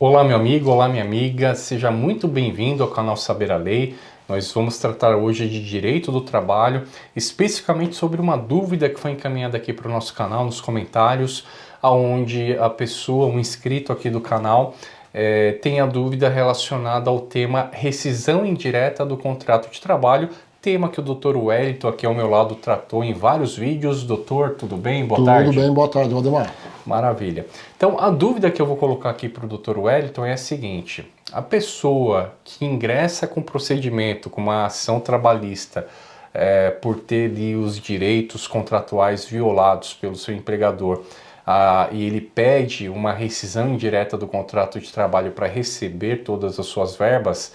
Olá meu amigo, olá minha amiga, seja muito bem-vindo ao canal Saber a Lei. Nós vamos tratar hoje de direito do trabalho, especificamente sobre uma dúvida que foi encaminhada aqui para o nosso canal nos comentários, onde a pessoa, um inscrito aqui do canal, tem a dúvida relacionada ao tema rescisão indireta do contrato de trabalho, tema que o Dr. Wellington aqui ao meu lado tratou em vários vídeos. Doutor, tudo bem? Boa tarde. Tudo bem, boa tarde, Valdemar. Maravilha. Então, a dúvida que eu vou colocar aqui para o Dr. Wellington é a seguinte: a pessoa que ingressa com procedimento, com uma ação trabalhista, por ter ali os direitos contratuais violados pelo seu empregador, e ele pede uma rescisão indireta do contrato de trabalho para receber todas as suas verbas,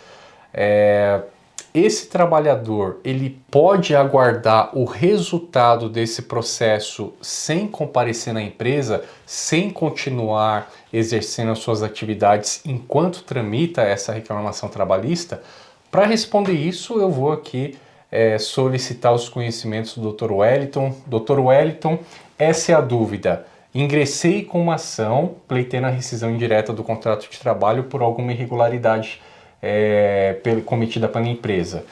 esse trabalhador, ele pode aguardar o resultado desse processo sem comparecer na empresa, sem continuar exercendo as suas atividades enquanto tramita essa reclamação trabalhista? Para responder isso, eu vou aqui solicitar os conhecimentos do Dr. Wellington. Dr. Wellington, essa é a dúvida. Ingressei com uma ação pleiteando a rescisão indireta do contrato de trabalho por alguma irregularidade cometida pela empresa.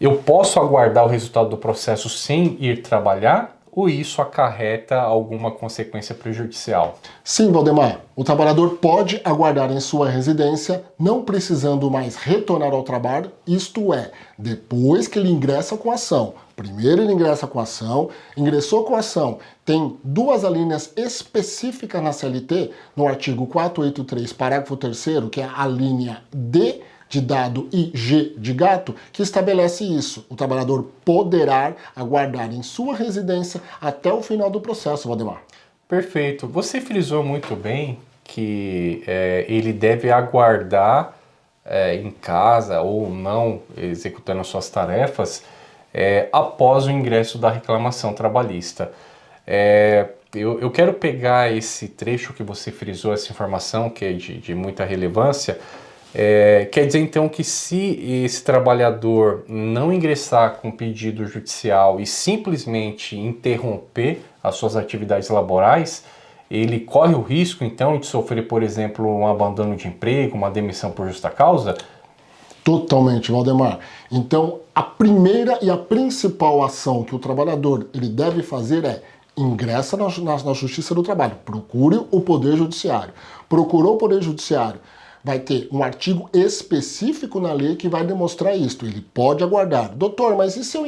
Eu posso aguardar o resultado do processo sem ir trabalhar, ou isso acarreta alguma consequência prejudicial? Sim, Valdemar, o trabalhador pode aguardar em sua residência, não precisando mais retornar ao trabalho, isto é, depois que ele ingressa com a ação. Primeiro ele ingressa com a ação, ingressou com a ação, tem duas alíneas específicas na CLT, no artigo 483, parágrafo 3º, que é a linha D de dado e G de gato, que estabelece isso. O trabalhador poderá aguardar em sua residência até o final do processo, Valdemar. Perfeito. Você frisou muito bem que ele deve aguardar em casa ou não, executando as suas tarefas, após o ingresso da reclamação trabalhista. Eu quero pegar esse trecho que você frisou, essa informação que é de muita relevância. Quer dizer então que se esse trabalhador não ingressar com pedido judicial e simplesmente interromper as suas atividades laborais, ele corre o risco então de sofrer, por exemplo, um abandono de emprego, uma demissão por justa causa? Totalmente, Valdemar. Então, a primeira e a principal ação que o trabalhador ele deve fazer é ingressa na Justiça do Trabalho, procure o Poder Judiciário. Procurou o Poder Judiciário, vai ter um artigo específico na lei que vai demonstrar isso. Ele pode aguardar. Doutor, mas e se eu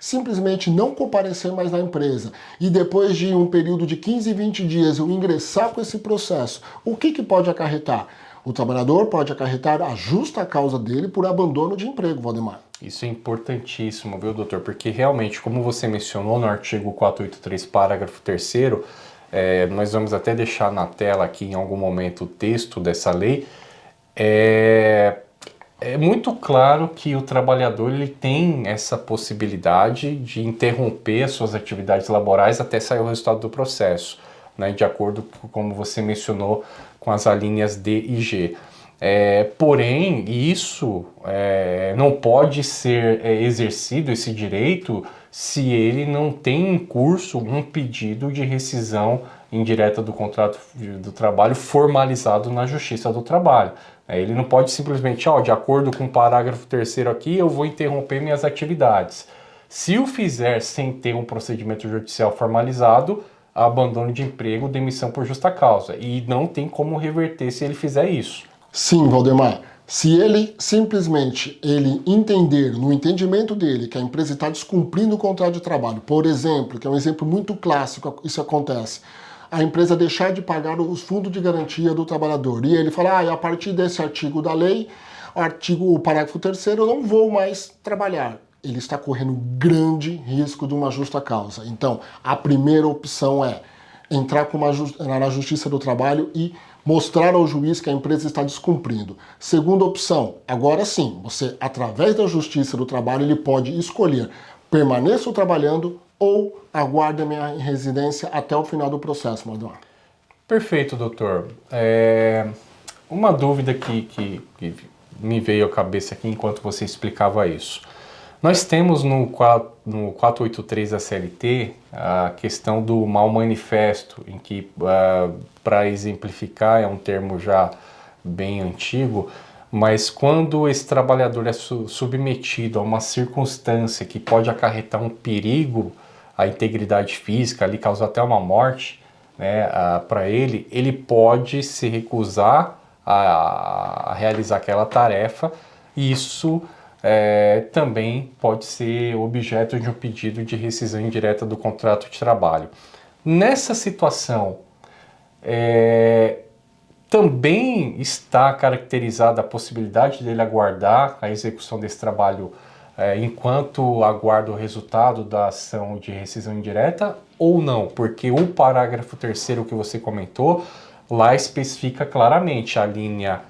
simplesmente não comparecer mais na empresa e depois de um período de 15, 20 dias eu ingressar com esse processo, o que pode acarretar? O trabalhador pode acarretar a justa causa dele por abandono de emprego, Valdemar. Isso é importantíssimo, viu, doutor? Porque realmente, como você mencionou no artigo 483, parágrafo 3º, nós vamos até deixar na tela aqui em algum momento o texto dessa lei. É muito claro que o trabalhador ele tem essa possibilidade de interromper as suas atividades laborais até sair o resultado do processo, né, de acordo com como você mencionou com as alíneas D e G. Porém, isso não pode ser exercido, esse direito, se ele não tem em curso um pedido de rescisão indireta do contrato do trabalho formalizado na Justiça do Trabalho. Ele não pode simplesmente, de acordo com o parágrafo 3º aqui, eu vou interromper minhas atividades. Se o fizer sem ter um procedimento judicial formalizado, abandono de emprego, demissão por justa causa. E não tem como reverter se ele fizer isso. Sim, Valdemar. Se ele simplesmente entender, no entendimento dele, que a empresa está descumprindo o contrato de trabalho, por exemplo, que é um exemplo muito clássico, isso acontece, a empresa deixar de pagar os fundos de garantia do trabalhador, e ele fala, a partir desse artigo da lei, o parágrafo 3º, eu não vou mais trabalhar. Ele está correndo grande risco de uma justa causa. Então, a primeira opção é entrar na Justiça do Trabalho e mostrar ao juiz que a empresa está descumprindo. Segunda opção, agora sim, você, através da Justiça do Trabalho, ele pode escolher permaneço trabalhando ou aguarde a minha residência até o final do processo, Valdemar. Perfeito, doutor. Uma dúvida que me veio à cabeça aqui enquanto você explicava isso. Nós temos no 483 da CLT a questão do mal manifesto, em que, para exemplificar, é um termo já bem antigo, mas quando esse trabalhador é submetido a uma circunstância que pode acarretar um perigo à integridade física, ali causar até uma morte, né, para ele, ele pode se recusar a realizar aquela tarefa, e isso também pode ser objeto de um pedido de rescisão indireta do contrato de trabalho. Nessa situação, também está caracterizada a possibilidade dele aguardar a execução desse trabalho enquanto aguarda o resultado da ação de rescisão indireta ou não? Porque o parágrafo 3º que você comentou, lá especifica claramente a linha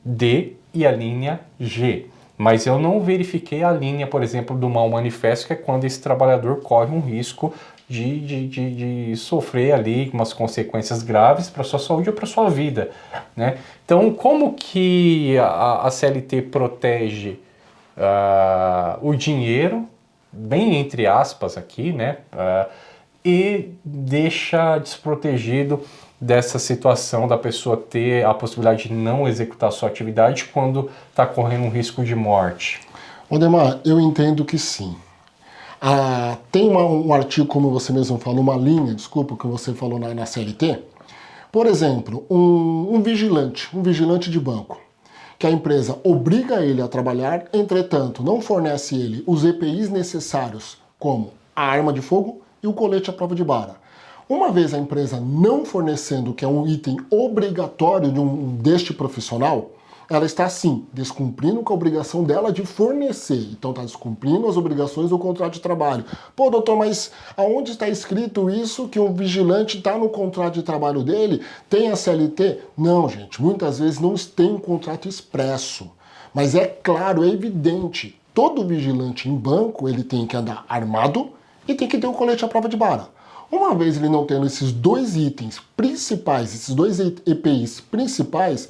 D e a linha G. Mas eu não verifiquei a linha, por exemplo, do mal manifesto, que é quando esse trabalhador corre um risco de sofrer ali umas consequências graves para a sua saúde ou para a sua vida, né? Então, como que a CLT protege o dinheiro, bem entre aspas aqui, né? E deixa desprotegido dessa situação da pessoa ter a possibilidade de não executar sua atividade quando está correndo um risco de morte? Odemar, eu entendo que sim. Tem um artigo, como você mesmo falou, uma linha, desculpa, que você falou na CLT. Por exemplo, um vigilante de banco, que a empresa obriga ele a trabalhar, entretanto, não fornece ele os EPIs necessários, como a arma de fogo e o colete à prova de bala. Uma vez a empresa não fornecendo, que é um item obrigatório deste profissional, ela está, sim, descumprindo com a obrigação dela de fornecer. Então está descumprindo as obrigações do contrato de trabalho. Pô, doutor, mas aonde está escrito isso que um vigilante está no contrato de trabalho dele? Tem a CLT? Não, gente, muitas vezes não tem um contrato expresso. Mas é claro, é evidente, todo vigilante em banco, ele tem que andar armado e tem que ter o colete à prova de bala. Uma vez ele não tendo esses dois itens principais, esses dois EPIs principais,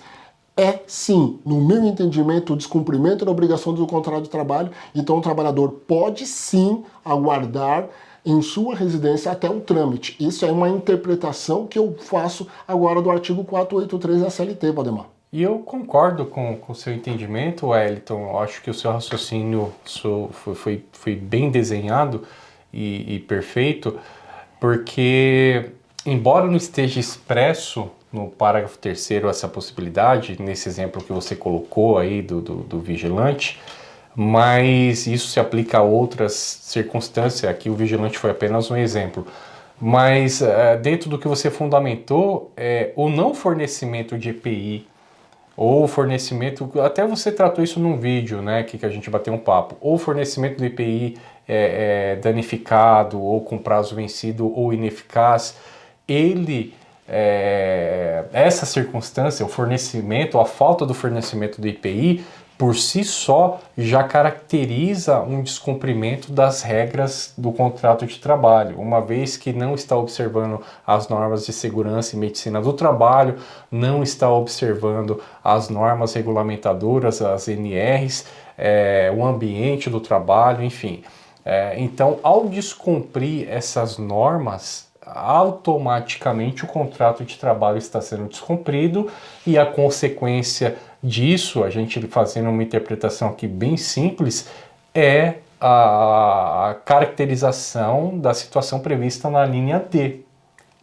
é sim, no meu entendimento, o descumprimento da obrigação do contrato de trabalho. Então o trabalhador pode sim aguardar em sua residência até o trâmite. Isso é uma interpretação que eu faço agora do artigo 483 da CLT, Valdemar. E eu concordo com o seu entendimento, Wellington. Eu acho que o seu raciocínio foi bem desenhado e perfeito, porque, embora não esteja expresso no parágrafo 3º essa possibilidade, nesse exemplo que você colocou aí do vigilante, mas isso se aplica a outras circunstâncias. Aqui o vigilante foi apenas um exemplo. Mas dentro do que você fundamentou, o não fornecimento de EPI, ou fornecimento, até você tratou isso num vídeo, né, que a gente bateu um papo, ou fornecimento do EPI danificado, ou com prazo vencido, ou ineficaz, essa circunstância, o fornecimento, a falta do fornecimento do IPI, por si só, já caracteriza um descumprimento das regras do contrato de trabalho, uma vez que não está observando as normas de segurança e medicina do trabalho, não está observando as normas regulamentadoras, as NRs, o ambiente do trabalho, enfim. Então, ao descumprir essas normas, automaticamente o contrato de trabalho está sendo descumprido, e a consequência disso, a gente fazendo uma interpretação aqui bem simples, é a caracterização da situação prevista na linha D,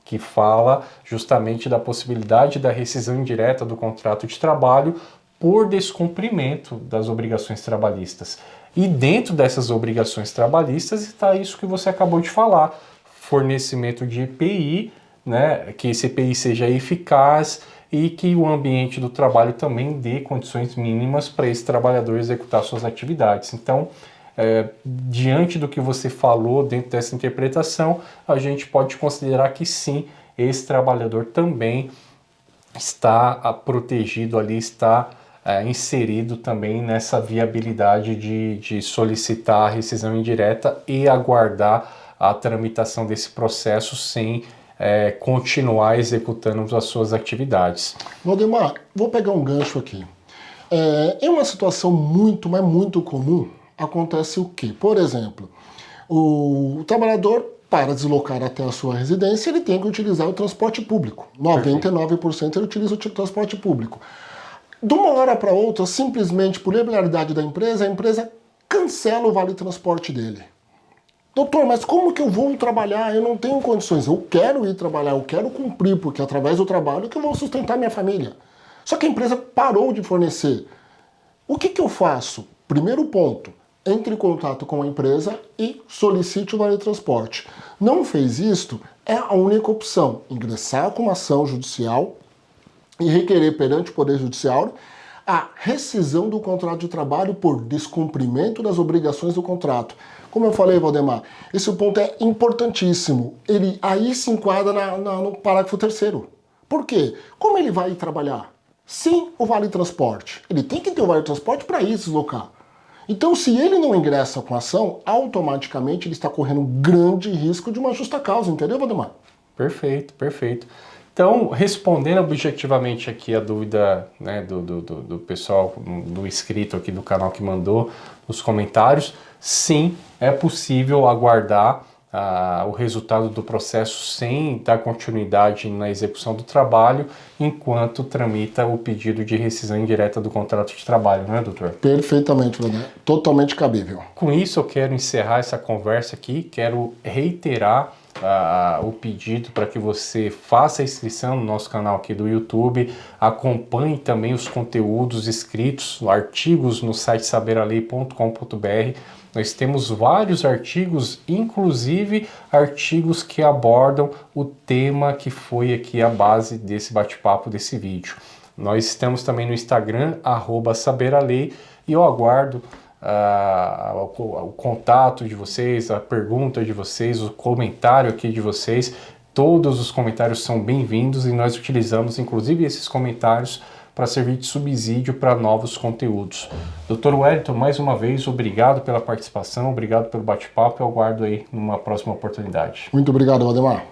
que fala justamente da possibilidade da rescisão indireta do contrato de trabalho por descumprimento das obrigações trabalhistas. E dentro dessas obrigações trabalhistas está isso que você acabou de falar: fornecimento de EPI, né, que esse EPI seja eficaz e que o ambiente do trabalho também dê condições mínimas para esse trabalhador executar suas atividades. Então, diante do que você falou dentro dessa interpretação, a gente pode considerar que sim, esse trabalhador também está protegido ali, está inserido também nessa viabilidade de solicitar a rescisão indireta e aguardar a tramitação desse processo sem continuar executando as suas atividades. Valdemar, vou pegar um gancho aqui. Em uma situação muito, mas muito comum, acontece o quê? Por exemplo, o trabalhador, para deslocar até a sua residência, ele tem que utilizar o transporte público. 99% ele utiliza o transporte público. De uma hora para outra, simplesmente por irregularidade da empresa, a empresa cancela o vale transporte dele. Doutor, mas como que eu vou trabalhar? Eu não tenho condições. Eu quero ir trabalhar, eu quero cumprir, porque é através do trabalho que eu vou sustentar minha família. Só que a empresa parou de fornecer. O que eu faço? Primeiro ponto, entre em contato com a empresa e solicite o vale transporte. Não fez isto? É a única opção. Ingressar com uma ação judicial e requerer perante o Poder Judiciário a rescisão do contrato de trabalho por descumprimento das obrigações do contrato. Como eu falei, Valdemar, esse ponto é importantíssimo. Ele aí se enquadra no parágrafo 3º. Por quê? Como ele vai trabalhar? Sem o vale transporte. Ele tem que ter o vale transporte para ir se deslocar. Então, se ele não ingressa com a ação, automaticamente ele está correndo um grande risco de uma justa causa, entendeu, Valdemar? Perfeito, perfeito. Então, respondendo objetivamente aqui a dúvida, né, do pessoal, do inscrito aqui do canal que mandou nos comentários, sim, é possível aguardar o resultado do processo sem dar continuidade na execução do trabalho, enquanto tramita o pedido de rescisão indireta do contrato de trabalho, não é, doutor? Perfeitamente, Valdemar. Totalmente cabível. Com isso, eu quero encerrar essa conversa aqui, quero reiterar o pedido para que você faça a inscrição no nosso canal aqui do YouTube, acompanhe também os conteúdos escritos, artigos no site saberalei.com.br. Nós temos vários artigos, inclusive artigos que abordam o tema que foi aqui a base desse bate-papo, desse vídeo. Nós estamos também no Instagram, @saberalei, e eu aguardo o contato de vocês, a pergunta de vocês, o comentário aqui de vocês. Todos os comentários são bem-vindos e nós utilizamos inclusive esses comentários para servir de subsídio para novos conteúdos. Dr. Wellington, mais uma vez, obrigado pela participação, obrigado pelo bate-papo, eu aguardo aí numa próxima oportunidade. Muito obrigado, Valdemar.